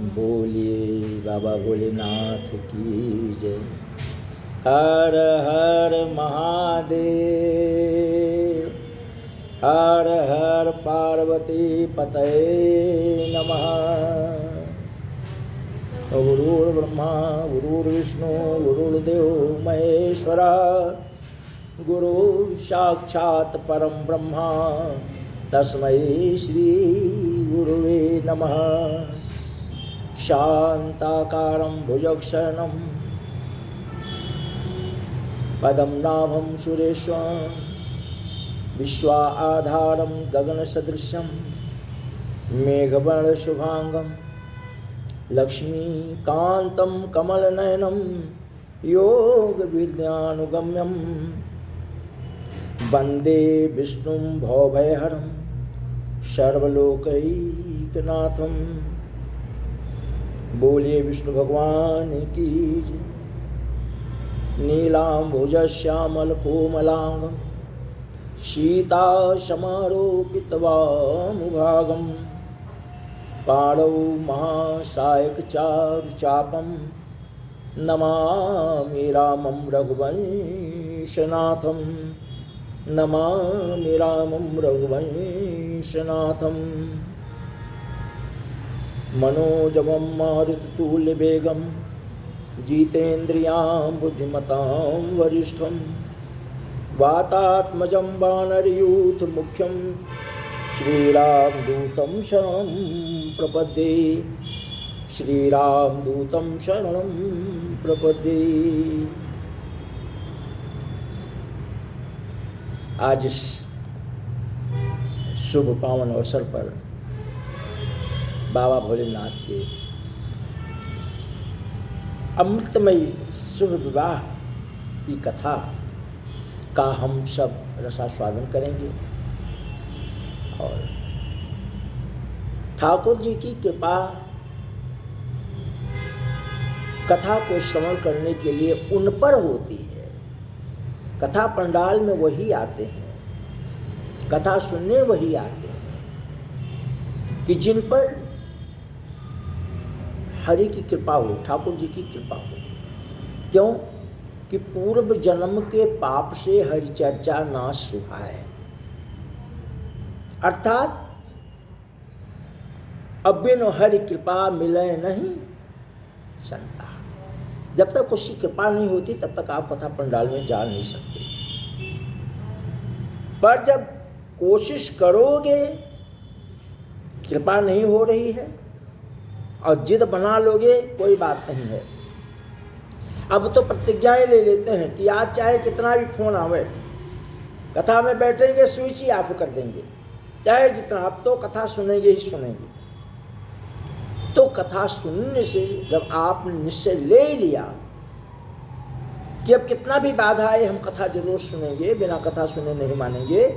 बोलिए बाबा भोलेनाथ की जय। हर हर महादेव, हर हर पार्वती पतये नमः। गुरुर्ब्रह्मा गुरुर्विष्णु गुरुर्देव महेश्वरा, गुरु साक्षात् परम ब्रह्मा तस्मै श्री गुरुवे नमः। शान्ताकारं भुजगशयनं पदं नाभं सुरेशं, विश्वाधारं गगनसदृशं, मेघवर्णशुभांगं, लक्ष्मीकान्तं कमलनयनं, योगविद्यानुगम्यं, वन्दे विष्णुं भवभयहरं सर्वलोकैकनाथं। बोलिए विष्णु भगवान की जय। नीलाम्बुजश्यामलकोमलांगं, सीतासमारोपितवामुभागं, पाणौ महासायकचारुचापं, नमामि रामं रघुवंशनाथं, नमामि रामं रघुवंशनाथं। मनोजवं मारुततुल्यवेगं, जितेन्द्रियां बुद्धिमतां वरिष्ठं, वातात्मजं वानरयूथमुख्यं, श्रीरामदूतं शरणं प्रपद्ये, श्रीरामदूतं शरणं प्रपद्ये। आज इस शुभ पावन अवसर पर बाबा भोलेनाथ के अमृतमयी शुभ विवाह की कथा का हम सब रसास्वादन करेंगे और ठाकुर जी की कृपा कथा को श्रवण करने के लिए उन पर होती है। कथा पंडाल में वही आते हैं, कथा सुनने वही आते हैं कि जिन पर हरि की कृपा हो, ठाकुर जी की कृपा हो। क्यों कि पूर्व जन्म के पाप से हरि चर्चा नाश सुहाए, अर्थात अब बिनु हरि कृपा मिले नहीं संता। जब तक उसकी कृपा नहीं होती तब तक आप कथा पंडाल में जा नहीं सकते। पर जब कोशिश करोगे, कृपा नहीं हो रही है और जिद बना लोगे, कोई बात नहीं है। अब तो प्रतिज्ञाएं ले लेते हैं कि आज चाहे कितना भी फोन आवे, कथा में बैठेंगे स्विच ही ऑफ कर देंगे, चाहे जितना। अब तो कथा सुनेंगे ही सुनेंगे। तो कथा सुनने से जब आपने निश्चय ले लिया कि अब कितना भी बाधा आए हम कथा जरूर सुनेंगे, बिना कथा सुने नहीं मानेंगे,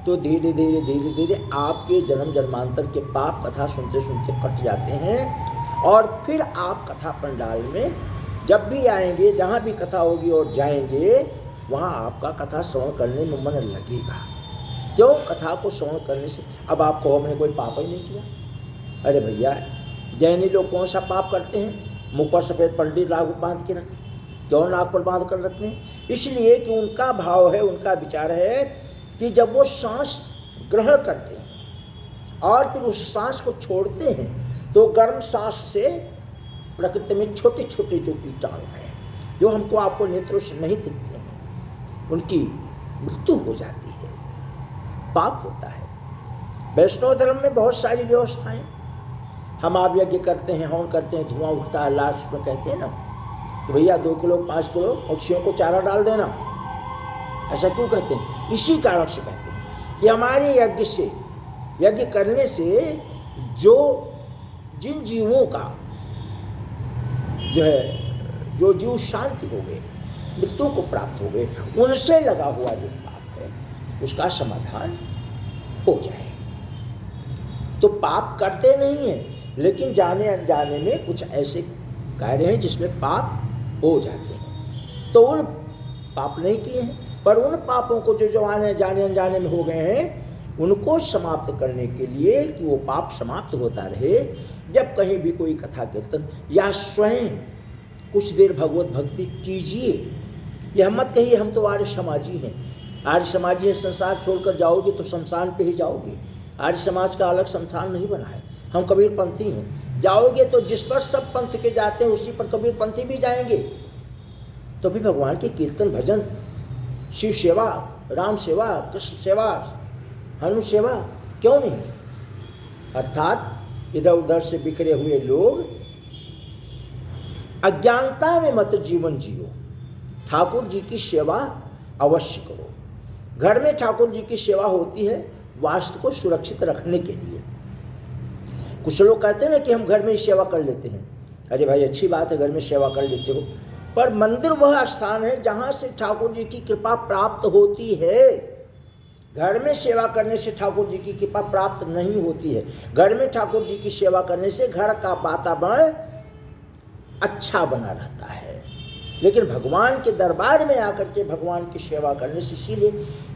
तो धीरे धीरे धीरे धीरे आपके जन्म जन्मांतर के पाप कथा सुनते सुनते कट जाते हैं। और फिर आप कथा पंडाल में जब भी आएंगे, जहाँ भी कथा होगी और जाएंगे, वहाँ आपका कथा श्रवण करने में मन लगेगा। क्यों? कथा को श्रवण करने से अब आपको हमने कोई पाप ही नहीं किया। अरे भैया, जैनी लोग कौन सा पाप करते हैं? मुँह पर सफ़ेद पंडित लागू बांध के रखते। क्यों नाक पर बांध कर रखते हैं? इसलिए कि उनका भाव है, उनका विचार है कि जब वो सांस ग्रहण करते हैं और फिर उस सांस को छोड़ते हैं तो गर्म सांस से प्रकृति में छोटे छोटे जो कीटाणु हैं, जो हमको आपको नेत्रों से नहीं दिखते हैं, उनकी मृत्यु हो जाती है, पाप होता है। वैष्णव धर्म में बहुत सारी व्यवस्थाएं, हम आप यज्ञ करते हैं, हवन करते हैं, धुआं उठता है, लास्ट में कहते हैं ना कि भैया 2 किलो 5 किलो पक्षियों को चारा डाल देना। ऐसा क्यों कहते हैं? इसी कारण से कहते हैं कि हमारे यज्ञ करने से जो जिन जीवों का जो है, जो जीव शांति हो गए, मृत्यु को प्राप्त हो गए, उनसे लगा हुआ जो पाप है उसका समाधान हो जाए। तो पाप करते नहीं हैं, लेकिन जाने अनजाने में कुछ ऐसे कार्य हैं जिसमें पाप हो जाते हैं। तो उन पाप नहीं किए हैं, पर उन पापों को जो जाने अनजाने में हो गए हैं, उनको समाप्त करने के लिए कि वो पाप समाप्त होता रहे, जब कहीं भी कोई कथा कीर्तन या स्वयं कुछ देर भगवत भक्ति कीजिए। यह मत कहिए हम तो आर्य समाजी हैं, आर्य समाजी है, संसार छोड़कर जाओगे तो शमशान पे ही जाओगे। आर्य समाज का अलग शमशान नहीं बना है, हम कबीर पंथी हैं। जाओगे तो जिस पर सब पंथ के जाते हैं उसी पर कबीर पंथी भी जाएंगे। तो फिर भगवान के कीर्तन भजन, शिव सेवा, राम सेवा, कृष्ण सेवा, हनु सेवा क्यों नहीं? अर्थात इधर उधर से बिखरे हुए लोग अज्ञानता में मत जीवन जियो, ठाकुर जी की सेवा अवश्य करो। घर में ठाकुर जी की सेवा होती है वास्तु को सुरक्षित रखने के लिए। कुछ लोग कहते हैं ना कि हम घर में ही सेवा कर लेते हैं। अरे भाई अच्छी बात है, घर में सेवा कर लेते हो, पर मंदिर वह स्थान है जहाँ से ठाकुर जी की कृपा प्राप्त होती है। घर में सेवा करने से ठाकुर जी की कृपा प्राप्त नहीं होती है। घर में ठाकुर जी की सेवा करने से घर का वातावरण अच्छा बना रहता है। लेकिन भगवान के दरबार में आकर के भगवान की सेवा करने से, इसीलिए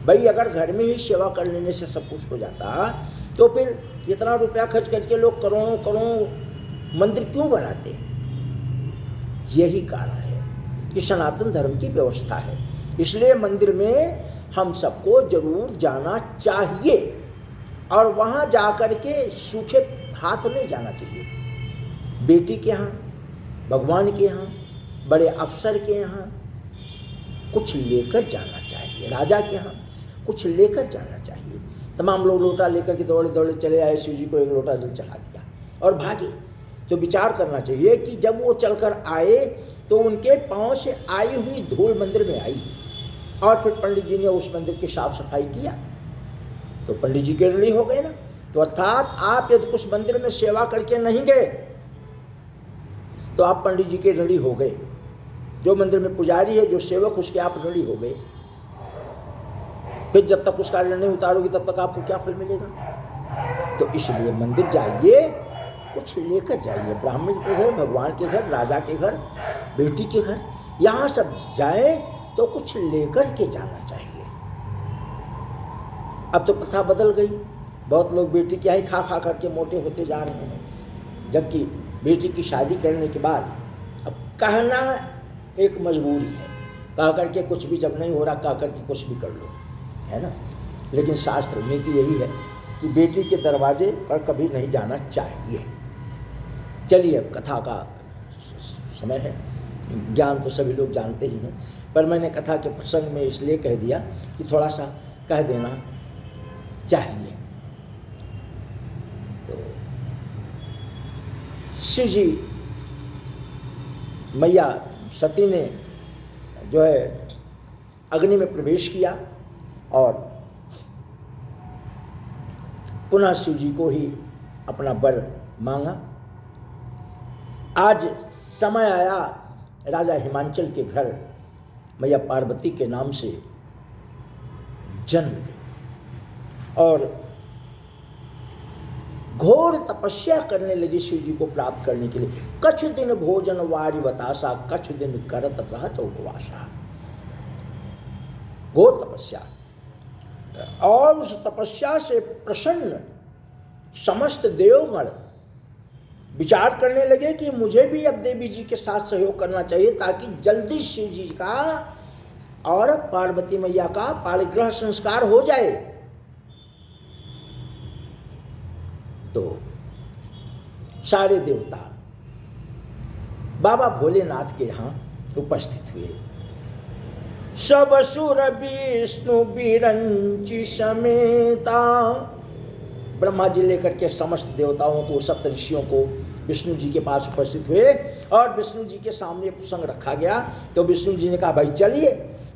भाई अगर घर में ही सेवा कर लेने से सब कुछ हो जाता तो फिर इतना रुपया खर्च करके लोग करोड़ों करोड़ों मंदिर क्यों बनाते? यही कारण है कि सनातन धर्म की व्यवस्था है। इसलिए मंदिर में हम सबको जरूर जाना चाहिए और वहाँ जाकर के सूखे हाथ नहीं जाना चाहिए। बेटी के यहाँ, भगवान के यहाँ, बड़े अफसर के यहाँ कुछ लेकर जाना चाहिए, राजा के यहाँ कुछ लेकर जाना चाहिए। तमाम लोग लोटा लेकर के दौड़े दौड़े चले आए, शिव जी को एक लोटा जल चढ़ा दिया और भागे। तो विचार करना चाहिए कि जब वो चलकर आए तो उनके पाँव से आई हुई धूल मंदिर में आई और फिर पंडित जी ने उस मंदिर की साफ सफाई किया तो पंडित जी के ऋणी हो गए ना। तो अर्थात आप यदि कुछ मंदिर में सेवा करके नहीं गए तो आप पंडित जी के ऋणी हो गए। जो मंदिर में पुजारी है, जो सेवक, उसके आप ऋणी हो गए। फिर जब तक उसका ऋण नहीं उतारोगे तब तक आपको क्या फल मिलेगा? तो इसलिए मंदिर जाइए, कुछ लेकर जाइए। ब्राह्मण के घर, भगवान के घर, राजा के घर, बेटी के घर, यहाँ सब जाए तो कुछ लेकर के जाना चाहिए। अब तो प्रथा बदल गई, बहुत लोग बेटी के यहाँ ही खा खा करके मोटे होते जा रहे हैं, जबकि बेटी की शादी करने के बाद अब कहना एक मजबूरी है, कह करके कुछ भी जब नहीं हो रहा कह करके कुछ भी कर लो, है ना। लेकिन शास्त्र नीति यही है कि बेटी के दरवाजे पर कभी नहीं जाना चाहिए। चलिए, अब कथा का समय है। ज्ञान तो सभी लोग जानते ही हैं, पर मैंने कथा के प्रसंग में इसलिए कह दिया कि थोड़ा सा कह देना चाहिए। तो शिव जी मैया सती ने जो है अग्नि में प्रवेश किया और पुनः शिव जी को ही अपना वर मांगा। आज समय आया राजा हिमांचल के घर मैया पार्वती के नाम से जन्म ले और घोर तपस्या करने लगी शिव जी को प्राप्त करने के लिए। कछ दिन भोजन वारी बतासा, कछ दिन करत रहत उपवासा। घोर तपस्या, और उस तपस्या से प्रसन्न समस्त देवगण विचार करने लगे कि मुझे भी अब देवी जी के साथ सहयोग करना चाहिए ताकि जल्दी शिव जी का और पार्वती मैया का पाणिग्रह संस्कार हो जाए। तो सारे देवता बाबा भोलेनाथ के यहाँ उपस्थित हुए। सब सुर विष्णु बिरंची समेता, ब्रह्मा जी लेकर के समस्त देवताओं को, सप्त ऋषियों को विष्णु जी के पास उपस्थित हुए और विष्णु जी के सामने प्रसंग रखा गया। तो विष्णु जी ने कहा, भाई चलिए,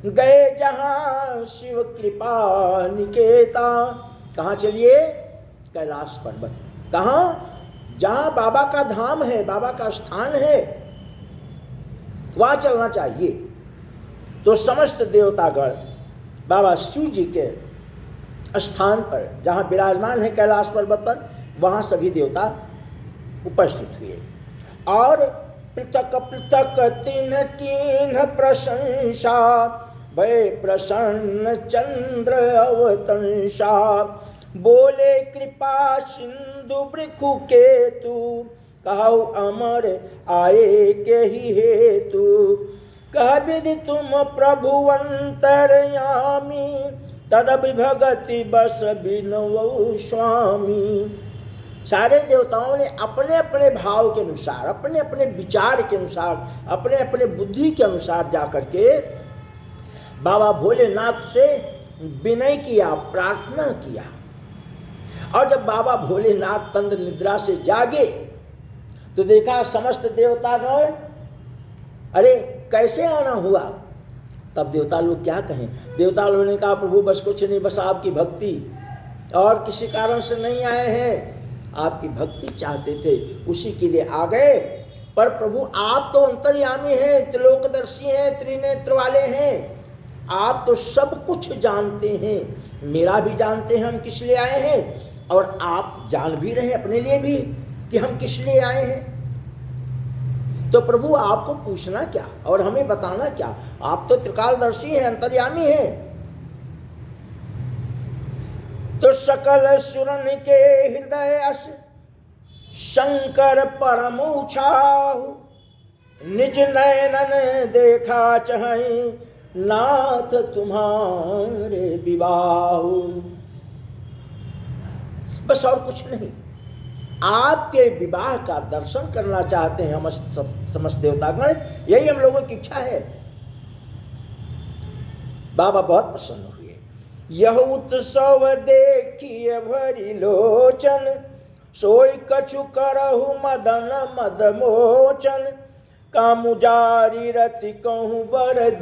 गए जहाँ शिव कृपा निकेता। कहाँ चलिए? कैलाश पर्वत। कहाँ? जहाँ बाबा का धाम है, बाबा का स्थान है, वहाँ चलना चाहिए। तो समस्त देवतागण बाबा शिव जी के स्थान पर जहाँ विराजमान है कैलाश पर्वत पर, वहाँ सभी देवता उपस्थित हुए और पृथक पृथक तिन्ह कीन्ह प्रशंसा, भय प्रसन्न चंद्र अवतंसा। बोले कृपा सिंधु भृखु केतु, कहु अमर आए के ही हेतु। कह विधि तुम प्रभु अंतरयामी, तदभि भगति बस बिनवौ स्वामी। सारे देवताओं ने अपने अपने भाव के अनुसार, अपने अपने विचार के अनुसार, अपने अपने बुद्धि के अनुसार जाकर के बाबा भोलेनाथ से विनय किया, प्रार्थना किया। और जब बाबा भोलेनाथ तंद्र निद्रा से जागे तो देखा समस्त देवतागण, अरे कैसे आना हुआ। तब देवता लोग क्या कहें, देवता लोगों ने कहा प्रभु बस कुछ नहीं, बस आपकी भक्ति, और किसी कारण से नहीं आए हैं, आपकी भक्ति चाहते थे उसी के लिए आ गए। पर प्रभु आप तो अंतर्यामी हैं, त्रिलोकदर्शी हैं, त्रिनेत्र वाले हैं, आप तो सब कुछ जानते हैं, मेरा भी जानते हैं हम किस लिए आए हैं, और आप जान भी रहे अपने लिए भी कि हम किस लिए आए हैं। तो प्रभु आपको पूछना क्या और हमें बताना क्या, आप तो त्रिकालदर्शी हैं, अंतर्यामी हैं। तो सकल सुरन के हृदय अस शंकर परम उछाहु, निज नयनन देखा चाहे नाथ तुम्हारे विवाहु। बस और कुछ नहीं, आपके विवाह का दर्शन करना चाहते हैं हम समस्त देवतागण, यही हम लोगों की इच्छा है। बाबा बहुत प्रसन्न हुए। यह उत्सव देखिए भरी लोचन, सोई कछु करहु मदन मद मोचन, कामुजारी रति कहूँ बर